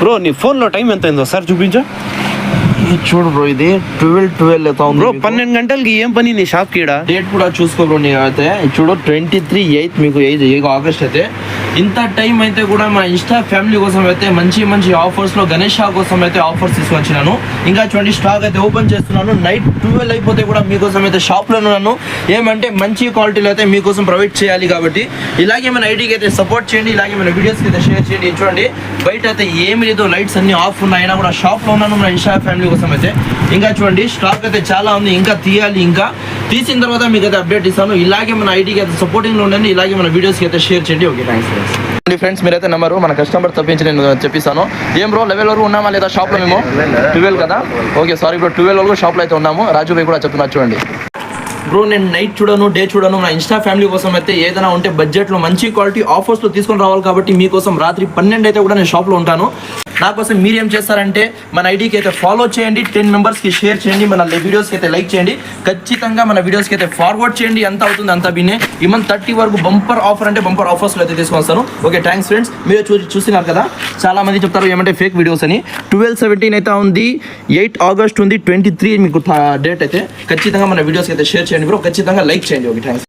Bro నీ ఫోన్లో time ఎంత అయిందో సార్ చూపించు. చూడు బ్రో, ఇది 12 అవుతా ఉంది బ్రో 12 గంటలకి ఏం పని నీ షాప్ కి? డేట్ కూడా చూసుకో బ్రో. నీ అయితే చూడు 23/8 మీకు 8 ఆగస్ట్ అయితే. ఇంత టైం అయితే కూడా మా ఇన్స్టా ఫ్యామిలీ కోసం అయితే మంచి మంచి ఆఫర్స్లో గణేష్ షా కోసం అయితే ఆఫర్స్ తీసుకొచ్చినాను. ఇంకా చూడండి స్టాక్ అయితే ఓపెన్ చేస్తున్నాను. నైట్ 12 అయిపోతే కూడా మీకోసం అయితే షాప్లో ఉన్నాను. ఏమంటే మంచి క్వాలిటీలో అయితే మీకోసం ప్రొవైడ్ చేయాలి కాబట్టి ఇలాగే మన ఐడికి అయితే సపోర్ట్ చేయండి, ఇలాగే మన వీడియోస్కి అయితే షేర్ చేయండి. చూడండి బయట అయితే ఏమి లేదు, లైట్స్ అన్ని ఆఫ్ ఉన్నాయినా కూడా షాప్లో ఉన్నాను మన ఇన్స్టా ఫ్యామిలీ కోసం అయితే. ఇంకా చూడండి స్టాక్ అయితే చాలా ఉంది, ఇంకా తీయాలి. ఇంకా తీసిన తర్వాత మీకు అయితే అప్డేట్ ఇస్తాను. ఇలాగే మన ఐడికి అయితే సపోర్టింగ్లో ఉండండి, ఇలాగే మన వీడియోస్కి అయితే షేర్ చేయండి. Okay thanks friends. మీరైతే నెంబరు మన కస్టమర్ తప్పించి నేను చెప్పిస్తాను. ఏం బ్రో 11 వరకు ఉన్నామా లేదా షాప్లో? మేము 12 కదా. ఓకే సారీ బ్రో, 12 వరకు షాప్లో అయితే ఉన్నాము. రాజు భాయ్ కూడా చెప్తున్నా చూడండి. బ్రో నేను నైట్ చూడను, డే చూడను. నా ఇన్స్టా ఫ్యామిలీ కోసం అయితే ఏదైనా ఉంటే బడ్జెట్లో మంచి క్వాలిటీ ఆఫర్స్లో తీసుకొని రావాలి కాబట్టి మీకోసం రాత్రి 12 అయితే కూడా నేను షాప్లో ఉంటాను. నా కోసం మీరు ఏం చేస్తారంటే మన ఐడికి అయితే ఫాలో చేయండి, 10 మెంబర్స్కి షేర్ చేయండి, మన వీడియోస్కి అయితే లైక్ చేయండి, ఖచ్చితంగా మన వీడియోస్కి అయితే ఫార్వర్డ్ చేయండి. ఎంత అవుతుంది అంత బిన్నే. ఈ మంత్ 30 వరకు బంపర్ ఆఫర్ అంటే బంపర్ ఆఫర్స్లో అయితే తీసుకొస్తాను. Okay thanks friends. మీరు చూస్తున్నారు కదా, చాలా మంది చెప్తారు ఏమంటే ఫేక్ వీడియోస్ అని. 12/17 అయితే ఉంది, 8 ఆగస్ట్ ఉంది, 23 మీకు డేట్ అయితే. ఖచ్చితంగా మన వీడియోస్కి అయితే షేర్ చేయండి బ్రో, ఖచ్చితంగా లైక్ చేయండి. Okay thanks.